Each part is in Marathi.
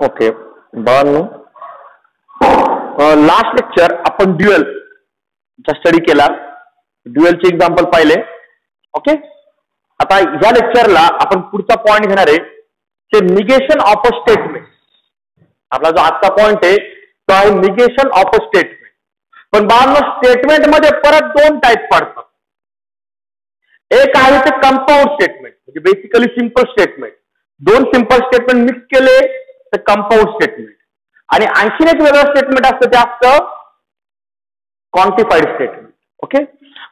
ओके बाळांनो, लास्ट लेक्चर आपण ड्युअल चा स्टडी केला, ड्युअलचे एक्झाम्पल पाहिले. ओके, आता ह्या लेक्चरला आपण पुढचा पॉइंट घेणार आहे ते निगेशन ऑफ अ स्टेटमेंट. आपला जो आजचा पॉइंट आहे तो आहे निगेशन ऑफ अ स्टेटमेंट. पण बाळांनो, स्टेटमेंट मध्ये परत दोन टाईप पडतात. एक आहे ते कंपाऊंड स्टेटमेंट, म्हणजे बेसिकली सिंपल स्टेटमेंट. दोन सिंपल स्टेटमेंट मिक्स केले तर कंपाऊंड स्टेटमेंट. आणि आणखीन एक वेगळं स्टेटमेंट असतं ते असतं क्वांटिफाईड स्टेटमेंट. ओके,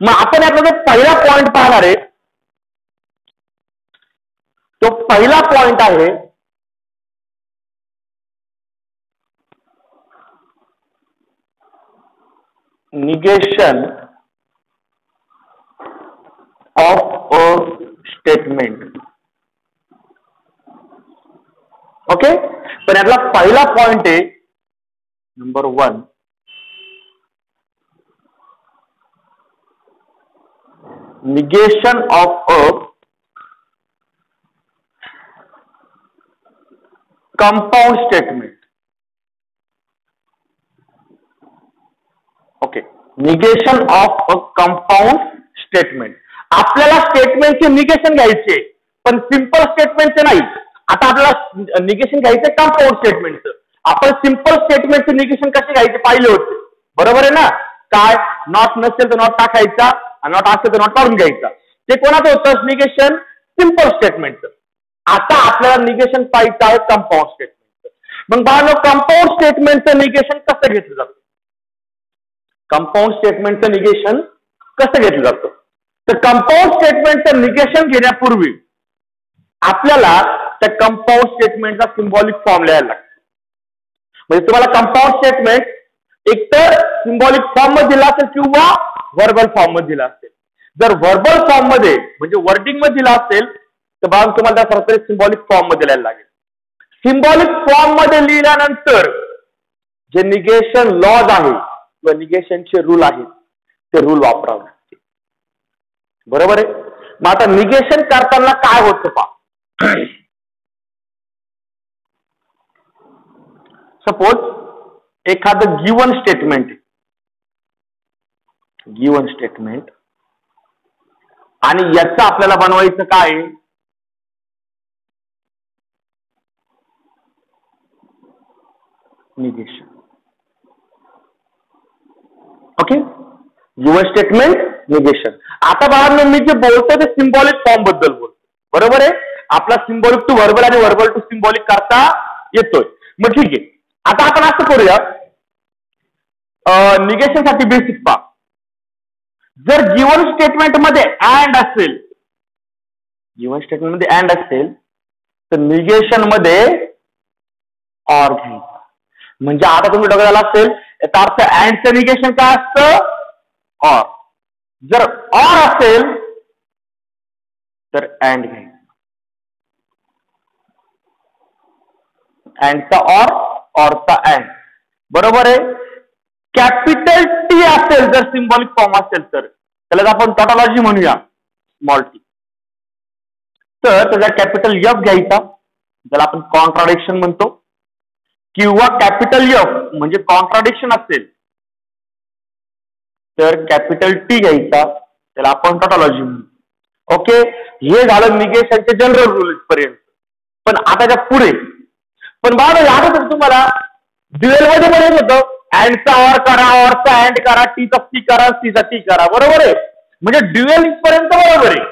मग आपण यामध्ये पहिला पॉइंट पाहणार आहे. तो पहिला पॉइंट आहे negation of a statement. Okay, पण यातला पहिला पॉइंट आहे number 1, negation of a compound statement. Okay, negation of a compound statement. आपल्याला स्टेटमेंटचे निगेशन घ्यायचे पण सिंपल स्टेटमेंटचे नाही. आता आपल्याला निगेशन घ्यायचे कंपाऊंड स्टेटमेंटचं. आपण सिंपल स्टेटमेंटचे निगेशन कसे घ्यायचे पाहिले होते, बरोबर आहे ना? काय, नॉट नसेल तर नॉट टाकायचा, नॉट असेल तर नॉट काढून घ्यायचा. ते कोणाचं होतं निगेशन? सिंपल स्टेटमेंटचं. आता आपल्याला निगेशन पाहिजे आहे कंपाऊंड स्टेटमेंटचं. मग बाळांनो, कंपाऊंड स्टेटमेंटचं निगेशन कसं घेतलं जातं? कंपाऊंड स्टेटमेंटचं निगेशन कसं घेतलं जातं? तर कंपाऊंड स्टेटमेंटचं निगेशन घेण्यापूर्वी आपल्याला त्या कंपाऊंड स्टेटमेंटचा सिंबॉलिक फॉर्म लिहायला लागतो. म्हणजे तुम्हाला कंपाऊंड स्टेटमेंट एकतर सिंबॉलिक फॉर्म मध्ये दिला असेल किंवा व्हर्बल फॉर्म मध्ये दिला असेल. जर व्हर्बल फॉर्म मध्ये म्हणजे वर्डिंग मध्ये दिला असेल तर बाळांनो तुम्हाला त्या सिंबॉलिक फॉर्म मध्ये लिहायला लागेल. सिंबॉलिक फॉर्म मध्ये लिहिल्यानंतर जे निगेशन लॉज आहे किंवा निगेशनचे रूल आहेत ते रूल वापरावे लागतील, बरोबर आहे? मग आता निगेशन करताना काय होतं पहा. सपोज एखादं गिवन स्टेटमेंट आणि याचं आपल्याला बनवायचं काय? Negation. Okay, given statement, negation. आता बाळांनो, मी जे बोलतो ते सिंबॉलिक फॉर्म बद्दल बोलतो, बरोबर आहे? आपला सिंबॉलिक टू व्हर्बल आणि व्हर्बल टू सिंबॉलिक करता येतोय. मग ठीक आहे, आता आपण असं करूया. निगेशन साठी बेसिक पहा. जर गिवन स्टेटमेंट मध्ये अँड असेल, तर निगेशन मध्ये ऑर घ्यायचा. म्हणजे आता तुम्ही डोक्यात आला असेल याचा अर्थ अँडचं निगेशन काय असतं? ऑर. जर ऑर असेल तर अँड घ्यायचा. अँडचा ऑर, ऑरचा अँड, बरोबर आहे? कॅपिटल टी असेल जर सिंबॉलिक फॉर्म असेल तर त्याला आपण टॉटॉलॉजी म्हणूया, स्मॉल टी. तर त्याचा कॅपिटल एफ घ्यायचा, ज्याला आपण कॉन्ट्राडिक्शन म्हणतो. किंवा कॅपिटल एफ म्हणजे कॉन्ट्राडिक्शन असेल तर कॅपिटल टी घ्यायचा, त्याला आपण टॉटॉलॉजी म्हणतो. ओके, हे झालं निगेशनचे जनरल रूल पर्यंत. पण आता त्या पुढे पण बाळा याद तुम्हाला ड्युएल मध्ये पण होतं अँडचा ऑर करा, ऑरचा अँड करा, टीचा टी करा, टीचा टी करा, बरोबर आहे? म्हणजे ड्युएल पर्यंत बरोबर आहे.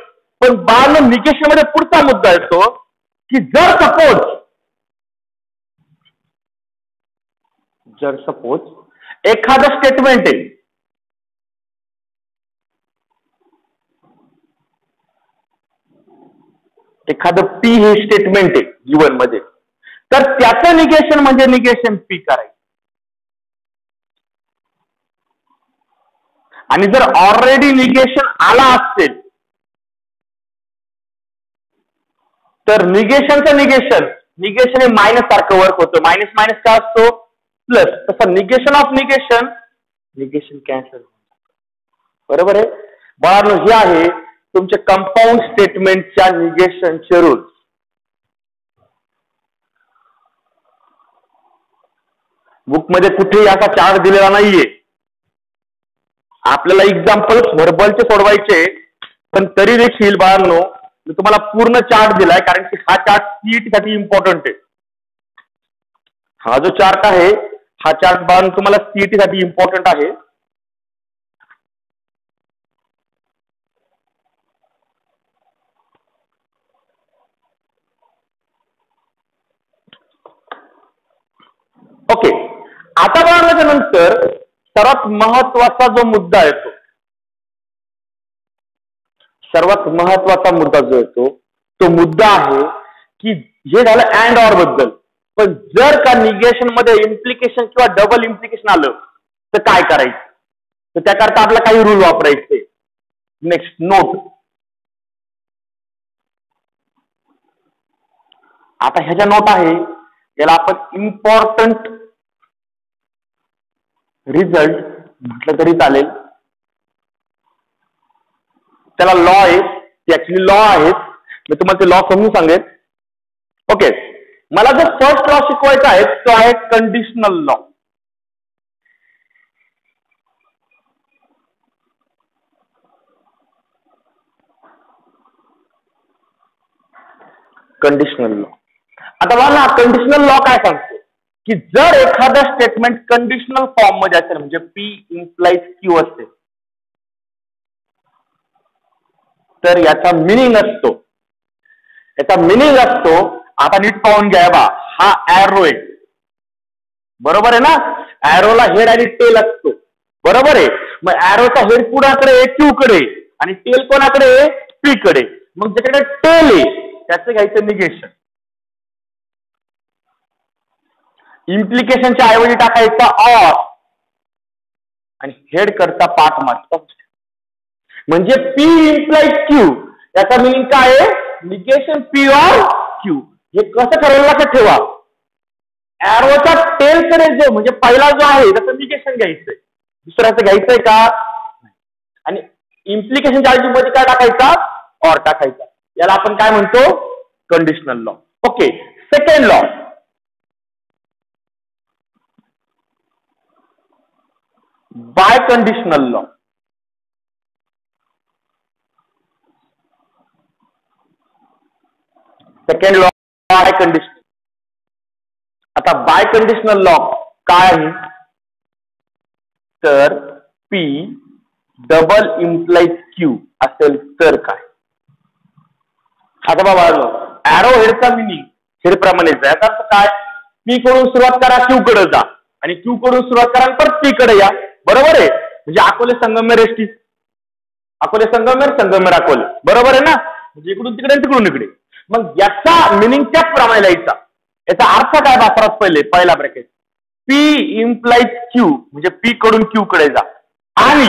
पण बाळा निगेशन मध्ये पुढचा मुद्दा येतो की जर सपोज एखादं स्टेटमेंट आहे, एखादं पी हे स्टेटमेंट आहे गिवन मध्ये, तर त्याचं निगेशन म्हणजे निगेशन पी करायचं. आणि जर ऑलरेडी निगेशन आला असेल तर निगेशनचं निगेशन हे मायनस सारखं वर्क होतं. मायनस मायनस काय असतो? प्लस. तसं निगेशन ऑफ निगेशन कॅन्सल, बरोबर आहे? बाळांनो, हे आहे तुमचे कंपाऊंड स्टेटमेंटच्या निगेशनचे रूल. बुक मध्ये कुठेही असा चार्ट दिलेला नाहीये. आपल्याला एक्झाम्पल व्हर्बलचे सोडवायचे, पण तरी देखील बाळांनो मी तुम्हाला पूर्ण चार्ट दिलाय, कारण की हा चार्ट सीईटी साठी इम्पॉर्टंट आहे. हा जो चार्ट आहे हा चार्ट बाळांनो तुम्हाला सीईटी साठी इम्पॉर्टंट आहे. ओके, आता बाळांच्या नंतर सर्वात महत्वाचा जो मुद्दा येतो, सर्वात महत्वाचा मुद्दा जो येतो तो मुद्दा आहे की हे झालं अँड ऑर बद्दल, पण जर का निगेशन मध्ये इम्प्लिकेशन किंवा डबल इम्प्लिकेशन आलं तर काय करायचं, तर त्याकरता आपल्याला काही रूल वापरायचे. Next note. आता ह्याच्या नोट आहे, याला आपण इम्पॉर्टंट रिझल्ट म्हटलं तरी चालेल. त्याला लॉ आहे, ते ऍक्च्युली लॉ आहेत, मी तुम्हाला ते लॉ समजून सांगेन. ओके, मला जो फर्स्ट लॉ शिकवायचा आहे तो आहे कंडिशनल लॉ. Conditional law. आता मला कंडिशनल लॉ काय सांगतो की जर एखादं स्टेटमेंट कंडिशनल फॉर्म मध्ये असेल, म्हणजे पी इम्प्लाइज क्यू असेल, तर याचा मिनिंग असतो, आता नीट पाहून घ्या बा, हा एरो आहे, बरोबर आहे ना. एरोला हेड आणि टेल असतो, बरोबर आहे. मग एरोचा हेड कुणाकडे आहे, क्यू कडे, आणि टेल कोणाकडे आहे, पी कडे. मग ज्याकडे टेल आहे त्याचं घ्यायचं निगेशन. इम्प्लिकेशनच्या ऐवजी टाकायचा ऑर, आणि हेड करता पाठ मार्क. म्हणजे पी इम्प्लाइज क्यू, याचा मिनिंग काय आहे, निगेशन पी ऑर क्यू. हे कसं ठरवलं लक्षात ठेवा, एरोचा टेल कडे जो म्हणजे पहिला जो आहे त्याचं निगेशन घ्यायचंय, दुसऱ्याचं घ्यायचंय का, आणि इम्प्लिकेशनच्या ऐवजी मध्ये काय टाकायचा, ऑर टाकायचा. याला आपण काय म्हणतो, conditional law. Okay, second law. Biconditional law. Second law biconditional. आता बाय कंडिशनल लॉ काय आहे, तर पी डबल इम्प्लाइज क्यू असेल तर काय. आता बाबा एरो हेडचा मिनिंग हेड प्रमाणेच आहे. आता काय, पी कडून सुरुवात करा, क्यू कडे जा, आणि क्यू कडून सुरुवात करा परत पी कडे या, बरोबर आहे. म्हणजे अकोले संगमेर एसटी, अकोले संगमेर, संगमेर अकोले, बरोबर आहे ना. म्हणजे इकडून तिकडे तिकडून इकडे. मग याचा मिनिंग त्याच प्रमाणे लिहायचा. याचा अर्थ काय वापरात, पहिला ब्रॅकेट पी इम्प्लाइज क्यू, म्हणजे पी कडून क्यू कडे जा, आणि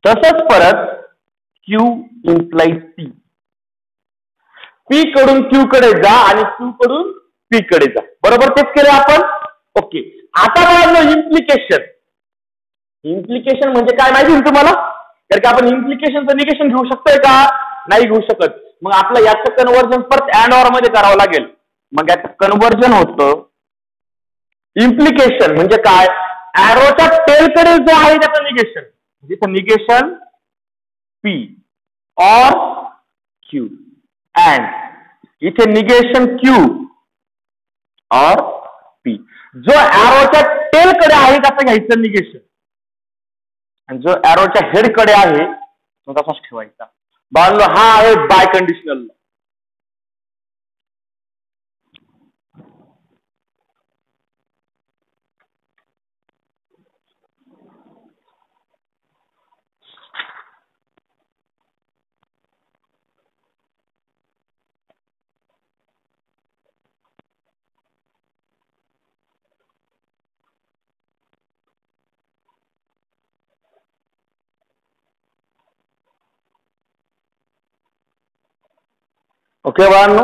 तसंच परत क्यू इम्प्लाइज पी, पी कडून क्यू कडे जा आणि क्यू कडून पी कडे जा, बरोबर. तेच केलं आपण. ओके, आता बघा इम्प्लिकेशन. इम्प्लिकेशन म्हणजे काय माहिती तुम्हाला, तर की आपण इम्प्लिकेशनचं निगेशन घेऊ शकतोय का, नाही घेऊ शकत. मग आपलं याचं कन्व्हर्जन परत अँड ऑर मध्ये करावं लागेल. मग याचं कन्व्हर्जन होतं इम्प्लिकेशन म्हणजे काय, एरोच्या टेल कडे जो आहे त्याचं निगेशन, जिथं negation P or Q, and इथे निगेशन क्यू ऑर पी. जो एरोच्या टेल कडे आहे त्याचं घ्यायचं निगेशन, आणि जो एरोच्या हेड कडे आहे तो तसाच ठेवायचा. बाळांनो, हा आहे बाय कंडिशनल लॉ. ओके बाळांनो,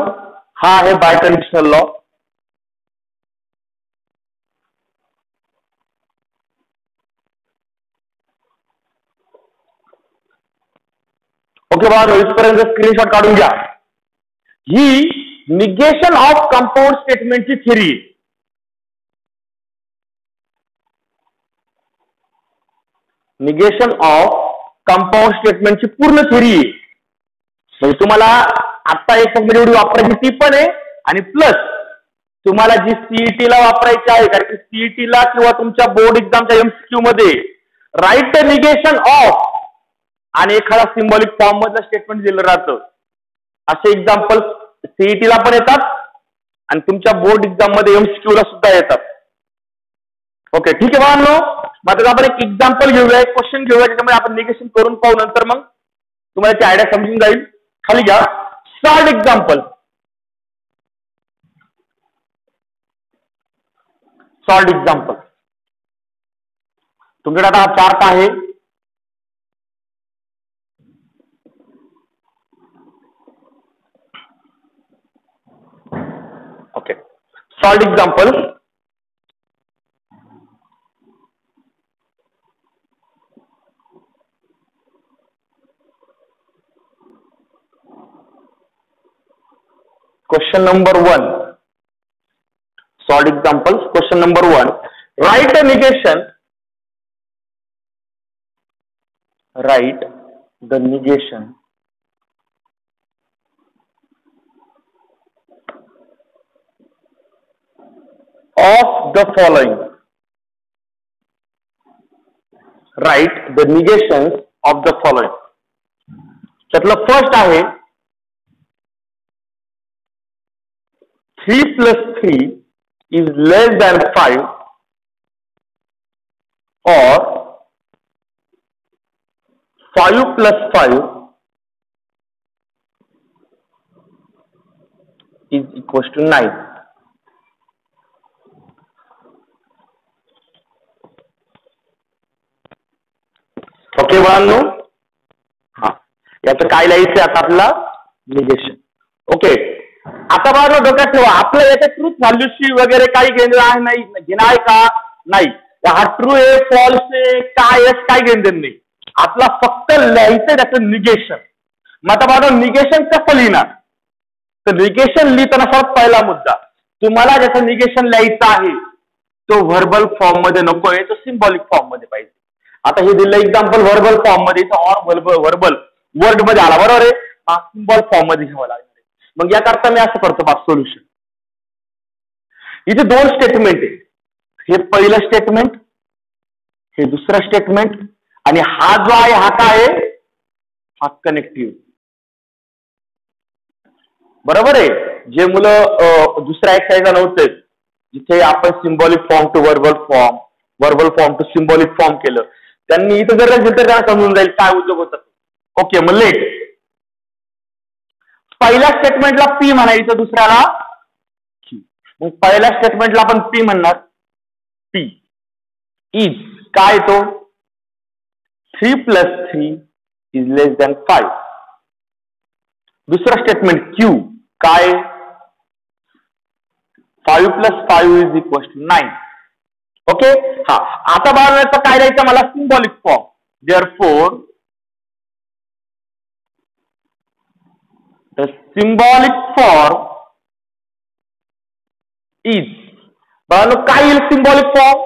हा आहे बाय कंडिशनल लॉ. ओके बाळांनो, इथपर्यंत स्क्रीनशॉट काढून घ्या. ही निगेशन ऑफ कंपाऊंड स्टेटमेंटची थिअरी. निगेशन ऑफ कंपाऊंड स्टेटमेंटची पूर्ण थेरी आहे. म्हणजे तुम्हाला आता एक एवढी वापरायची ती पण आहे आणि प्लस तुम्हाला जी सीईटी ला वापरायची आहे, कारण की सीईटी ला किंवा तुमच्या बोर्ड एक्झामच्या एमसीक्यू मध्ये राईट द निगेशन ऑफ आणि एखादा सिम्बॉलिक फॉर्म मधलं स्टेटमेंट दिलं राहतं. असे एक्झाम्पल सीईटी ला पण येतात आणि तुमच्या बोर्ड एक्झाम मध्ये एमसीक्यू ला सुद्धा येतात. ओके, ठीक आहे बाळांनो. मग आता आपण एक एक्झाम्पल घेऊया, एक क्वेश्चन घेऊया, त्याच्यामध्ये आपण निगेशन करून पाहू. नंतर मग तुम्हाला ती आयडिया समजून जाईल. खाली घ्या सॉल्ड एक्झाम्पल. सॉल्ड एक्झाम्पल तुमच्याकडे आता हा चार्ट आहे. Okay, solved example. Question number 1. Solid examples. Question number 1. Write a negation. Write the negation of the following. Write the negations of the following. त्यातलं फर्स्ट आहे 3 plus 3 is less than 5 or 5 plus 5 is equals to 9. Okay बाळांनो, हा याचं काय लिहायचं आता आपला निगेशन. ओके, आता बाळांनो डोक्यात ठेवा, आपलं याच्या ट्रूथ व्हॅल्यूशी वगैरे काही घेणं आहे नाही, घेणं आहे का नाही. हा ट्रू आहे, फॉल्स आहे, काय आहे, काय घेणं नाही. आपला फक्त लिहायचं त्याचं निगेशन. मग आता बाळांनो निगेशन कसं लिहिणार, तर निगेशन लिहिताना सर्वात पहिला मुद्दा, तुम्हाला ज्याचं निगेशन लिहायचं आहे तो व्हर्बल फॉर्म मध्ये नकोय, तो सिम्बॉलिक फॉर्म मध्ये पाहिजे. आता हे दिलं एक्झाम्पल व्हर्बल फॉर्म मध्ये, ऑर व्हर्बल वर्ड मध्ये आला, बरोबर आहे. हा सिम्बॉल फॉर्म मध्ये घ्यावा लागेल. मग याकरता मी असं करतो बघ सोल्युशन. इथे 2 स्टेटमेंट आहे. हे पहिलं स्टेटमेंट, हे दुसरं स्टेटमेंट, आणि हा जो आहे हा काय आहे, हा कनेक्टिव्ह. बरोबर आहे. जे मुलं दुसऱ्या एक्सरसाइजला नव्हते, जिथे आपण symbolic form to verbal form, verbal form to symbolic form केलं, त्यांनी इथं जर तर त्यांना समजून जाईल काय उद्योग होतात. ओके, मग लेट पहिल्या स्टेटमेंटला पी म्हणायचं, दुसऱ्याला क्यू. मग पहिल्या स्टेटमेंटला आपण पी म्हणणार. पी इज काय, तो 3 plus 3 is less than 5. दुसरा स्टेटमेंट क्यू काय, 5 plus 5 is equals to 9. Okay, हा आता बाळांनो काय द्यायचं मला, symbolic form. Therefore the symbolic form is, बाळांनो काय येईल सिम्बॉलिक फॉर्म.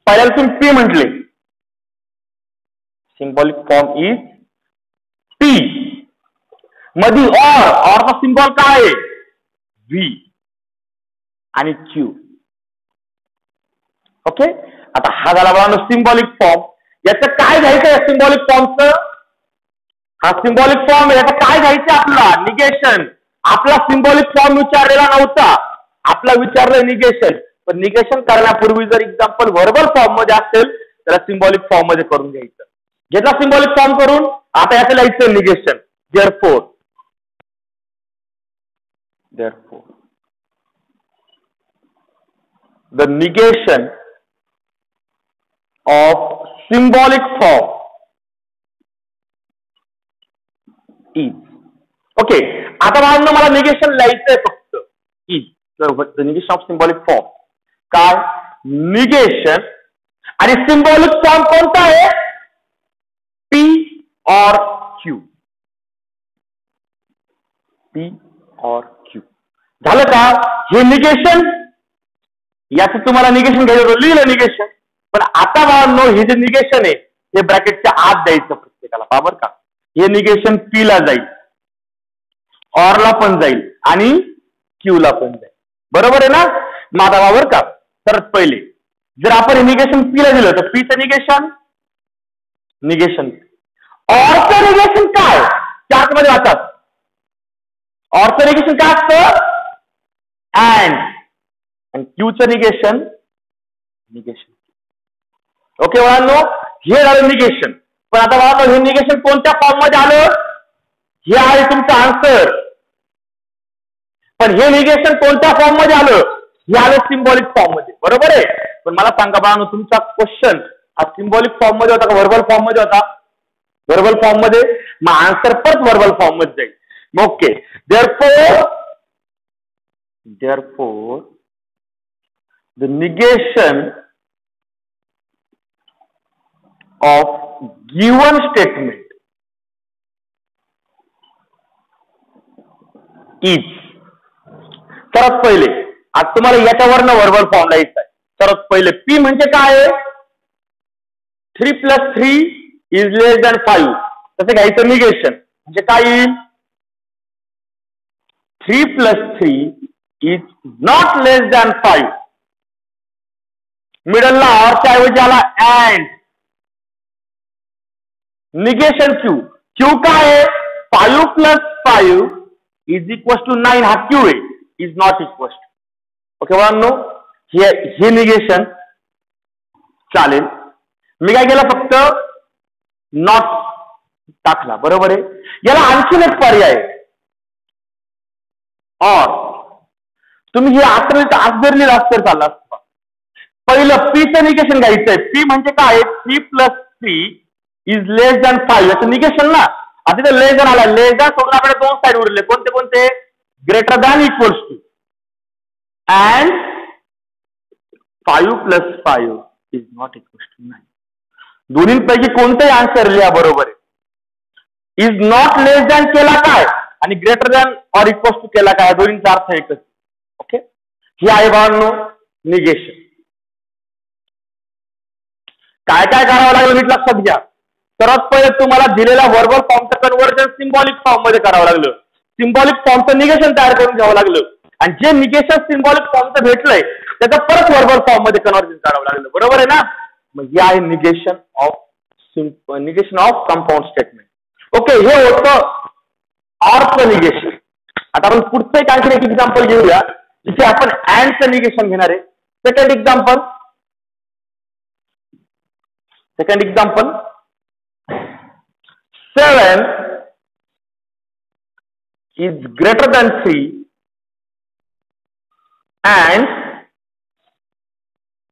पहिल्याला तुम्ही पी म्हटले, सिम्बॉलिक फॉर्म इज पी. मधी ऑरचा सिम्बॉल काय आहे, व्ही आणि क्यू. ओके, आता हा झाला बाळांनो सिम्बॉलिक फॉर्म. याचं काय घ्यायचं या सिम्बॉलिक फॉर्मचं, हा सिम्बॉलिक फॉर्म याचा काय घ्यायचं आपला निगेशन. आपला सिम्बॉलिक फॉर्म विचारलेला नव्हता, आपला विचारलं निगेशन. पण निगेशन करण्यापूर्वी जर एक्झाम्पल व्हर्बल फॉर्म मध्ये असेल त्याला सिम्बॉलिक फॉर्म मध्ये करून घ्यायचं. घेतला सिम्बॉलिक फॉर्म करून, आता याचं लिहायचं negation. Therefore the negation of symbolic form is. Okay, आता बाळांनो मला निगेशन लिहायचंय फक्त is. The negation of symbolic form काय, निगेशन. आणि सिम्बॉलिक फॉर्म कोणता आहे, पी और क्यू. पी और क्यू झालं का. हे निगेशन, याचं तुम्हाला निगेशन घ्यायचं, लिहिलं निगेशन. पण आता बाळांनो हे जे निगेशन आहे हे ब्रॅकेटच्या आत द्यायचं प्रत्येकाला, बरोबर का? हे निगेशन पी ला जाईल, ऑर ला पण जाईल आणि क्यू ला पण जाईल, बरोबर आहे ना? माझा वावर का? तर पहिले जर आपण निगेशन पी ला दिलं तर पीचं निगेशन ऑरचं निगेशन काय चार्ट मध्ये वाचतात. ऑरचं निगेशन काय असतं? अँड क्यूचं निगेशन. ओके बाळांनो, हे झालं निगेशन. पण आता बाळांनो हे निगेशन कोणत्या फॉर्म मध्ये आलं? हे आहे तुमचं आन्सर. पण हे निगेशन कोणत्या फॉर्म मध्ये आलं? हे आलं सिम्बॉलिक फॉर्म मध्ये, बरोबर आहे? पण मला सांगा बाळांनो, तुमचा क्वेश्चन हा सिम्बॉलिक फॉर्म मध्ये होता का व्हर्बल फॉर्म मध्ये होता? व्हर्बल फॉर्म मध्ये. मग आन्सर परत व्हर्बल फॉर्म मध्ये जाईल. Okay, therefore the negation of given statement is. सर्वात पहिले आज तुम्हाला याच्यावरनं व्हर्बल फॉर्म लिहायचा आहे. सर्वात पहिले पी म्हणजे काय? 3 + 3 > 5. तसं घ्यायचं निगेशन म्हणजे काय येईल? 3 + 3 ≠ 5. मिडलला ऑरच्या ऐवजी आला अँड. Negation Q. क्यू काय आहे? 5 + 5 = 9. हा क्यू आहे, is not equal to. Okay बाळांनो, हे निगेशन चालेल. मी काय केलं? फक्त नॉट टाकला, बरोबर आहे? याला आणखीन एक पर्याय आहे. और तुम्ही हे आज जर लिहिलं असतं चाललं असतं. पहिलं पीचं निगेशन घ्यायचंय. पी म्हणजे काय? 3 + 3 > 5. याचं निगेशन ना. आता तिथे लेस दॅन आला. लेस दॅन सोडून आपल्याला दोन साईड उरले. कोणते कोणते? Greater than, equals to. And 5 + 5 = 9. दोन्हीपैकी कोणतेही आन्सर लिहा, बरोबर आहे? इज नॉट लेस दॅन केला काय आणि greater than or equals to केला काय? दोन्हीचा अर्थ एकच. ओके, हे आहे बाळांनो निगेशन. काय काय करावं लागलं नीट लक्षात घ्या. सर्वात पहिले तुम्हाला दिलेल्या व्हर्बल फॉर्मचं कन्व्हर्जन सिम्बॉलिक फॉर्म मध्ये करावं लागलं. सिम्बॉलिक फॉर्मचं निगेशन तयार करून घ्यावं लागलं. आणि जे निगेशन सिम्बॉलिक फॉर्मचं भेटलंय त्याचं परत व्हर्बल फॉर्म मध्ये कन्व्हर्जन करावं लागलं, बरोबर आहे ना? मग हे आहे negation of compound statement. Okay, हे होतं ऑरचं निगेशन. आता आपण पुढचं एक आणखी एक एक्झाम्पल घेऊया जिथे आपण अँडचं निगेशन घेणार आहे. Second example 7 is greater than 3 and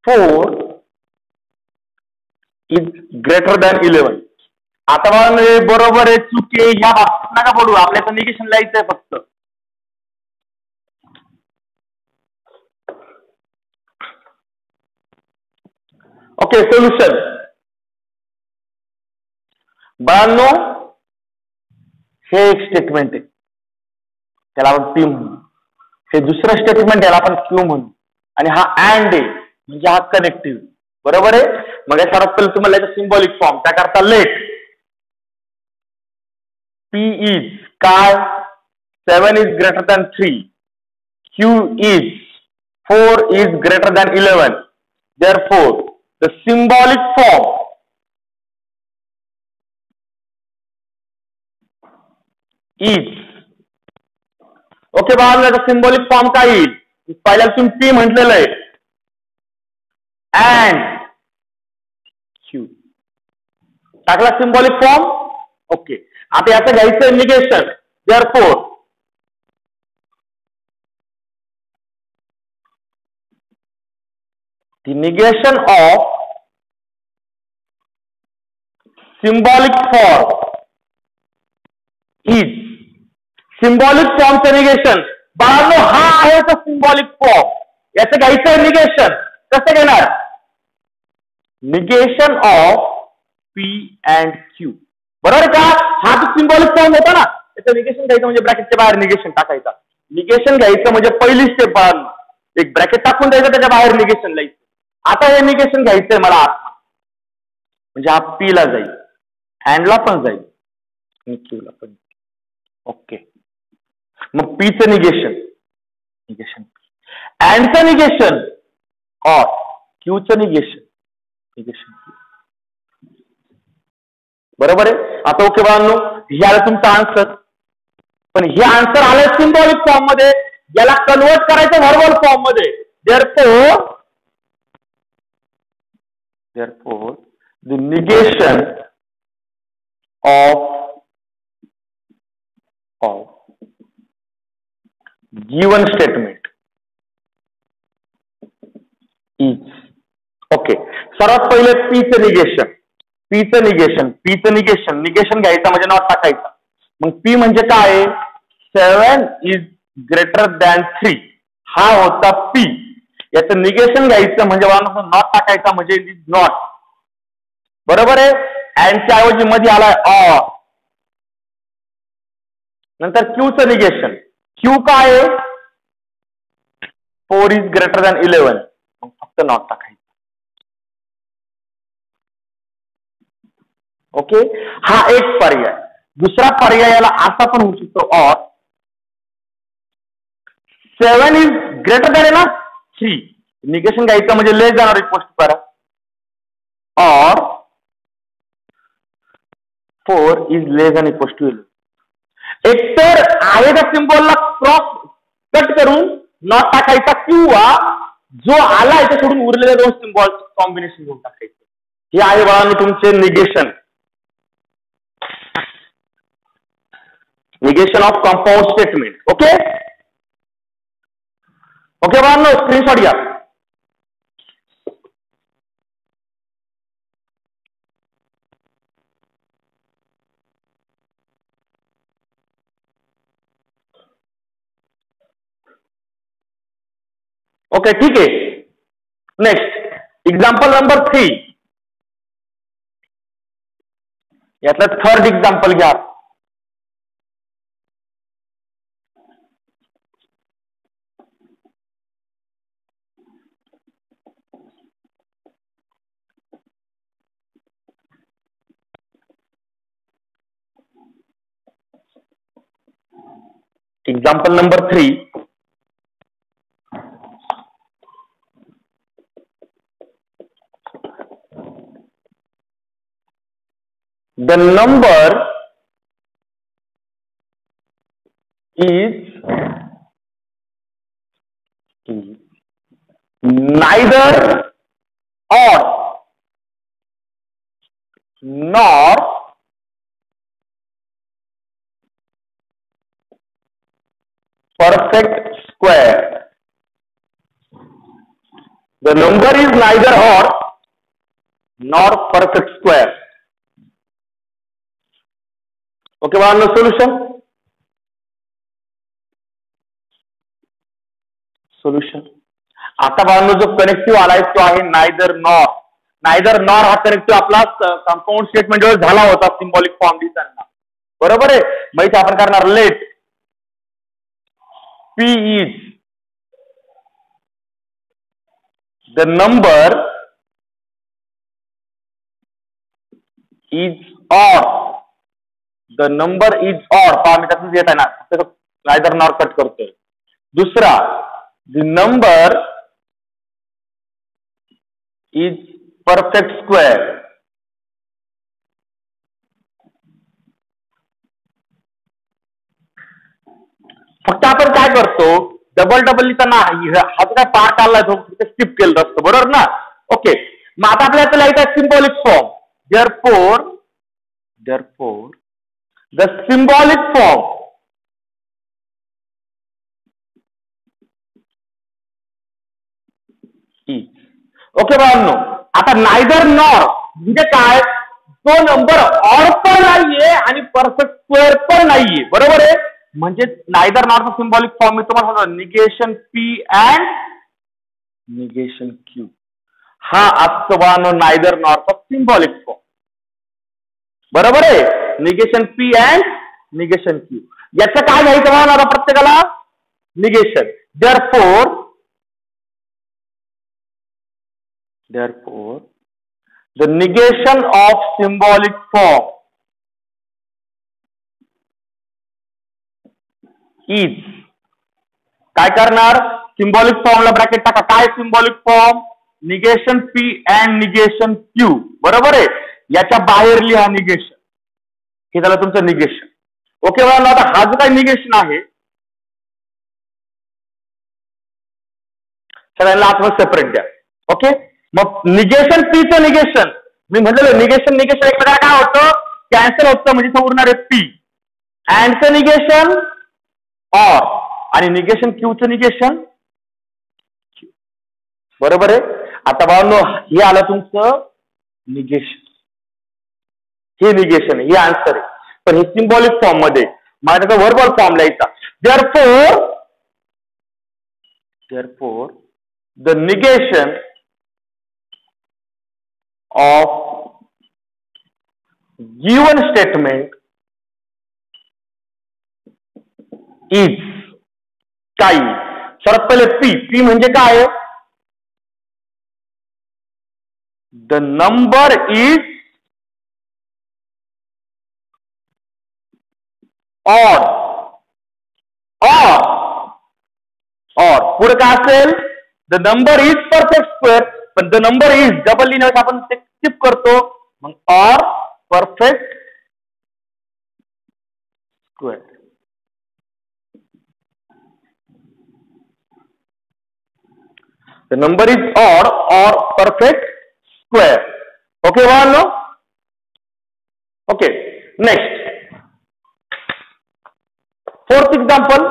4 is greater than 11. आता बरोबर आहे चुकी ह्या बाबतीत नका पडू. आपल्याला निगेशन लिहायचंय फक्त. Okay, solution. बाळांनो हे एक स्टेटमेंट आहे, त्याला आपण पी म्हणू. हे दुसरं स्टेटमेंट याला आपण क्यू म्हणू. आणि हा अँड आहे म्हणजे हा कनेक्टिव्ह, बरोबर आहे? मग या सर्वात पहिले तुम्हाला याचा सिम्बॉलिक फॉर्म त्याकरता लेट पी इज काय? 7 is greater than 3. Q is 4 is greater than 11. Therefore, the symbolic form is. Okay बाळांनो, याचा सिम्बॉलिक फॉर्म काय येईल? पहिल्याला तुम्ही पी म्हटलेलं आहे. अँड क्यू टाकला सिम्बॉलिक फॉर्म. ओके, आता याचं घ्यायचं negation. Therefore, the negation of symbolic form is. Symbolic फॉर्मचं निगेशन बाळांनो हा आहे तो सिम्बॉलिक फॉर्म. याचं घ्यायचं निगेशन. कसं घेणार? Negation of P and Q, बरोबर का? हा तो सिम्बॉलिक फॉर्म होता ना, त्याचं निगेशन घ्यायचं म्हणजे ब्रॅकेटच्या बाहेर निगेशन टाकायचा. निगेशन घ्यायचं म्हणजे पहिली स्टेप बाळांनो एक ब्रॅकेट टाकून द्यायचं, त्याच्या बाहेर निगेशन लिहायचं. आता हे निगेशन घ्यायचंय मला आत, म्हणजे हा पी ला जाईल, अँडला पण जाईल आणि क्यू ला पण. ओके, मग पीचं निगेशन, निगेशन अँडचं निगेशन और क्यूचं निगेशन, निगेशन क्यू. बरोबर आहे. आता ओके बाळांनो, हे आलं तुमचं आन्सर. पण हे आन्सर आलंय सिम्बॉलिक फॉर्म मध्ये, याला कन्वर्ट करायचं व्हर्बल फॉर्म मध्ये. Therefore, the negation of given statement is. Okay, सर्वात पहिले पीचं निगेशन, पीचं निगेशन, पीचं निगेशन, निगेशन घ्यायचं म्हणजे नॉट टाकायचं. मग पी म्हणजे काय? 7 इज ग्रेटर दॅन 3, हा होता पी. याचं निगेशन घ्यायचं म्हणजे नॉट टाकायचा म्हणजे इट इज नॉट. बरोबर आहे. अँडच्या ऐवजी मध्ये आलाय ऑर. नंतर क्यूचं निगेशन, क्यू काय आहे? 4 इज ग्रेटर दॅन 11, मग फक्त नॉट टाकायचं. ओके, हा एक पर्याय. दुसरा पर्याय याला असा पण होऊ शकतो, ऑर 7 इज ग्रेटर दॅन आहे ना 3, निगेशन घ्यायचं म्हणजे less than or equal to करा, or 4 is less than equal to 11. एकतर आहे त्या सिम्बॉलला क्रॉस कट करून नॉट टाकायचा किंवा जो आला याच्या सोडून उरलेल्या दोन सिम्बॉल कॉम्बिनेशन घेऊन टाकायचं. हे आहे बाळांनो तुमचे negation, negation of compound statement. Okay okay बाळांनो, स्क्रीनशॉट घ्या. ओके, ठीक आहे. नेक्स्ट एक्झाम्पल नंबर 3, यातलं थर्ड एक्झाम्पल घ्या. Example number 3. The number is neither odd nor perfect square. The number is neither odd nor perfect square. Okay, बाळांनो, सोल्युशन. सोल्युशन आता बाळांनो जो कनेक्टिव्ह आलाय तो आहे नायदर नॉर. नायदर नॉर हा कनेक्टिव्ह आपला कंपाऊंड स्टेटमेंट जो झाला होता सिम्बॉलिक फॉर्म दिसताना. बरोबर आहे. मग इथे आपण करणार late P is the number is odd. The number is odd. पहा मी त्यातच येत आहे ना, नायदर नॉर कट करतोय. दुसरा the number is perfect square. फक्त आपण काय करतो, डबल डबलचा ना हा काय पार्ट आलाय तो स्किप केलं असतं. बरोबर ना. ओके, मग आता आपल्याला लिहायचं symbolic form. therefore the symbolic form is. Okay बाळांनो, आता नायदर नॉर म्हणजे काय, तो नंबर ऑड पण नाहीये आणि परफेक्ट स्क्वेअर पण नाहीये. बरोबर आहे. म्हणजे नायदर नॉरचा सिम्बॉलिक फॉर्म मी तुम्हाला सांगतो, negation P and negation Q. हा असतो बाळांनो नायदर नॉरचा सिम्बॉलिक फॉर्म. बरोबर आहे. Negation P and negation Q. याचं काय घ्यायचं बाळांनो प्रत्येकाला, negation. therefore Therefore, the negation of symbolic form is, काय करणार, सिंबॉलिक फॉर्मला ब्रॅकेट टाका. काय symbolic form, negation P and negation Q. बरोबर आहे, याच्या बाहेर लिहा निगेशन. हे झालं तुमचं निगेशन. ओके बघा, आता हा जो काही निगेशन आहे सगळ्यांना आतमध्ये सेपरेट द्या. ओके, मग निगेशन P चं निगेशन, मी म्हटलेलं निगेशन निगेशन एकदा काय होतं, कॅन्सल होतं, म्हणजे उरणार आहे P. अँडचं निगेशन ऑर, आणि निगेशन Q चं निगेशन. बरोबर आहे. आता बाळांनो, हे आलं तुमचं निगेशन, हे निगेशन आहे, हे आन्सर आहे. पण हे सिंबॉलिक फॉर्म मध्ये, मला त्याचा व्हर्बल फॉर्म लिहायचा. therefore the negation of given statement is, काय, सर्वात पहिले P म्हणजे काय, the number is odd, or पुढे काय असेल, the number is perfect square. पण the number is डबल लिहिण्यास आपण ते स्किप करतो, मग or perfect square. The number is odd or perfect square. Okay, no? Okay, next. Fourth example.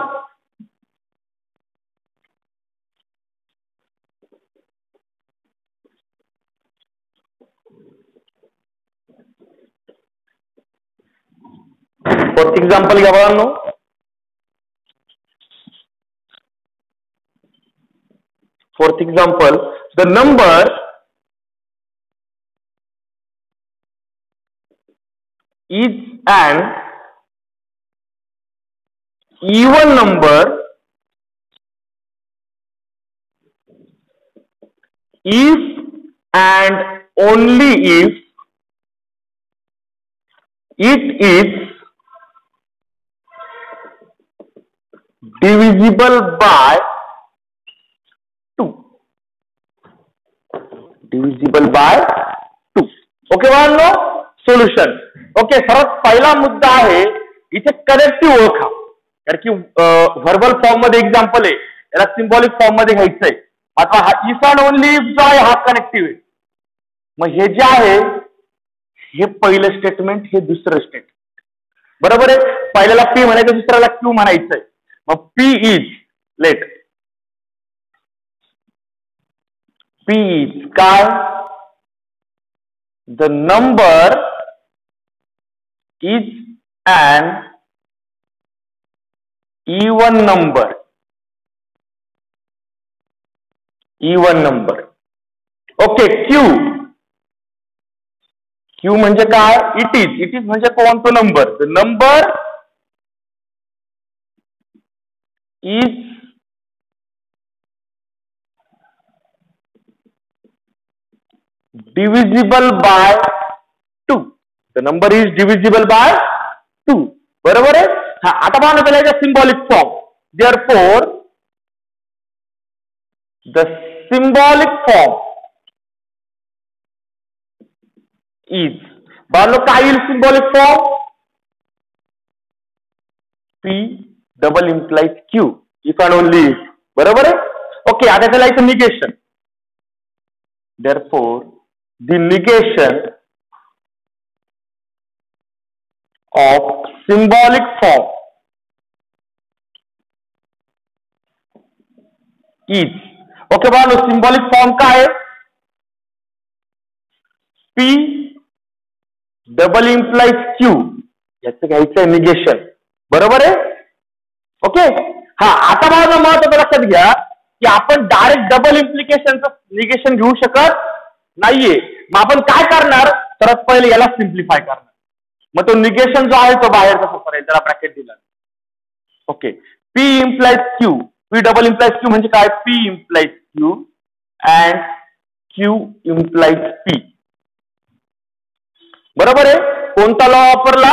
Fourth example घ्या बघा. Fourth example, the number is an even number if and only if it is divisible by 2. Divisible by 2. Okay बाळांनो, सोल्युशन. ओके, सर्वात पहिला मुद्दा आहे इथे कनेक्टिव्ह ओळखा. कारण की व्हर्बल फॉर्म मध्ये एक्झाम्पल आहे, याला सिंबॉलिक फॉर्म मध्ये घ्यायचंय. आता हा इफ अँड ओनली इफ जो आहे हा कनेक्टिव्ह आहे. मग हे जे आहे हे पहिलं स्टेटमेंट, हे दुसरं स्टेटमेंट. बरोबर आहे, पहिल्याला P म्हणायचं, दुसऱ्याला Q म्हणायचंय. मग P is, let P is काय, the number is an even number. Even number. Okay, Q म्हणजे काय, इट इज म्हणजे कोणता number, the number is divisible by 2. The number is divisible by 2. बरोबर आहे. हा, आता पाहणं पहिला symbolic form. Therefore the symbolic form is, बाळांनो काय येईल symbolic form, P double implies Q, if and only if. बरोबर आहे. ओके, आता त्याला इथं negation. Therefore the negation of symbolic form is, okay बाळांनो, सिंबॉलिक फॉर्म काय, P डबल इम्प्लाइज Q, याचं घ्यायचं निगेशन. बरोबर आहे. ओके, हा, आता बाळांनो महत्त्वाचं लक्षात घ्या की आपण डायरेक्ट डबल इम्प्लिकेशनचं निगेशन घेऊ शकत नाहीये. मग आपण काय करणार, तर पहिले याला सिम्प्लिफाय करणार. मग तो निगेशन जो आहे तो बाहेर कसं करायचं, त्याला ब्रॅकेट दिला. Okay, P implies Q, P double implies Q म्हणजे काय, P implies Q and Q implies P. बरोबर आहे. कोणता लॉ वापरला?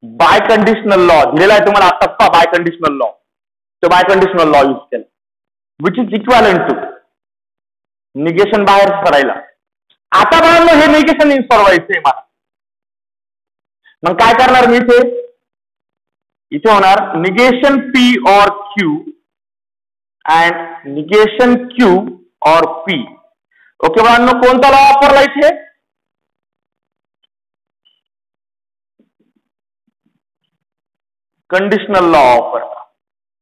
बाय कंडिशनल लॉ दिलेला आहे तुम्हाला आता, बाय कंडिशनल लॉ. तो बाय कंडिशनल लॉ यूज केला, which is equivalent to negation बाहेर करायला. आता बघा हे निगेशन इन्स्टॉल व्हायचंय मला. मग काय करणार मी इथे होणार निगेशन P और Q अँड निगेशन Q और P. ओके बाळांनो, कोणता लॉ वापरला इथे? कंडिशनल लॉ वापरला.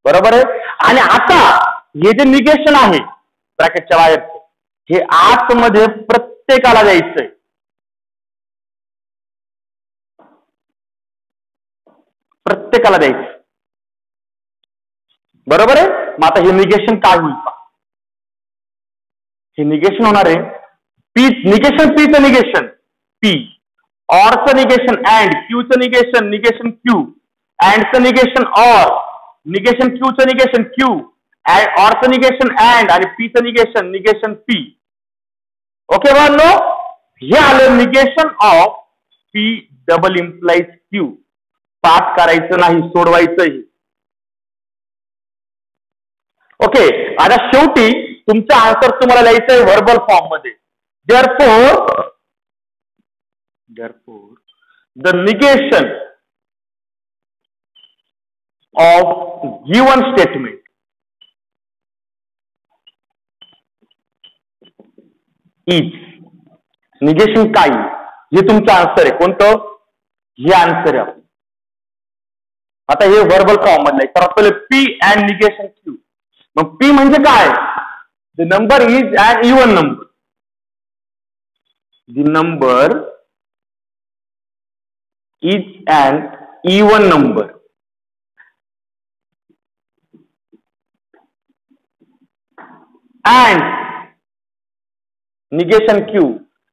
बरोबर आहे. आणि आता हे जे निगेशन आहे ब्रॅकेटच्या बाहेरचं, हे आतमध्ये प्रत्येकाला द्यायचंय. प्रत्येकाला द्यायचं. बरोबर आहे. मग आता हे निगेशन काय होईल पहा. हे निगेशन होणार आहे पी निगेशन पीचं निगेशन P, ऑरचं निगेशन अँड, क्यूचं निगेशन निगेशन Q, अँडचं निगेशन ऑर, निगेशन Qचं निगेशन Q, ऑरचं निगेशन अँड आणि Pचं निगेशन निगेशन P. ओके बाळांनो, हे आलं negation of P double implies Q. पाठ करायचं नाही, सोडवायचं. ओके. आता शेवटी तुमचा आन्सर तुम्हाला लिहायचं आहे व्हर्बल फॉर्म मध्ये. Therefore the negation of given statement is negation काय, हे तुमचं आन्सर आहे. कोणतं? हे आन्सर आहे. आता हे व्हर्बल फॉर्म मधलं आहे. तर आपल्याला P अँड निगेशन Q. मग P म्हणजे काय? The number is an even number. The number is an even number. And negation Q,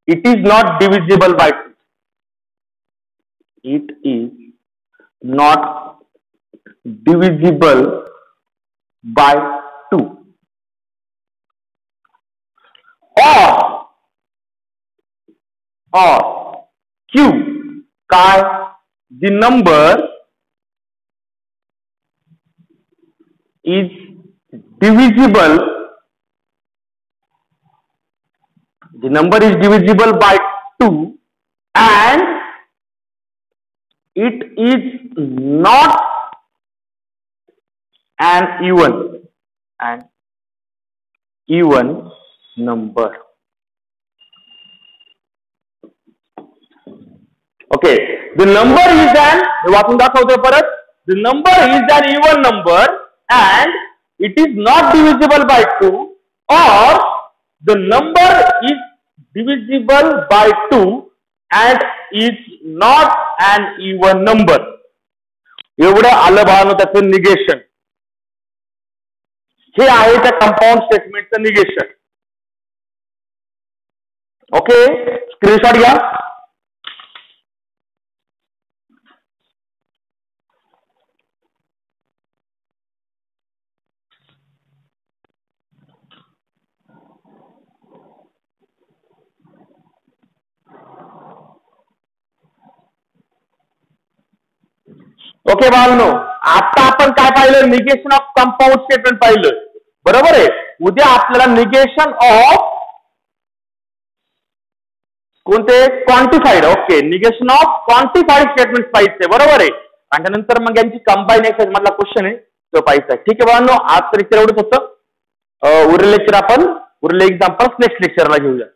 it is not divisible by 2. It is not divisible by 2. Or Q काय? The number is divisible. The number is divisible by 2 and it is not an even number. Okay, the number is an, वाचून दाखवतो परत. The number is an even number and it is not divisible by 2, or the number is divisible by 2 and is not an even number. एवढं आलं बाळांनो त्याचं निगेशन. हे आहे त्या कंपाऊंड स्टेटमेंटचं निगेशन. ओके, स्क्रीनशॉट घ्या. ओके बाळांनो, आता आपण काय पाहिलं? निगेशन ऑफ कंपाऊंड स्टेटमेंट पाहिलं. बरोबर आहे. उद्या आपल्याला निगेशन ऑफ कोणते? क्वांटिफाईड. ओके, निगेशन ऑफ क्वांटिफाईड स्टेटमेंट पाहिजे. बरोबर आहे. आणि त्यानंतर मग यांची कंबायनेशन मधला क्वेश्चन आहे तो पाहिजे. ठीक आहे बाळांनो, आज लेक्चर एवढंच होतं. उरले लेक्चर आपण उरले एक्झाम्पल्स नेक्स्ट लेक्चरला घेऊया.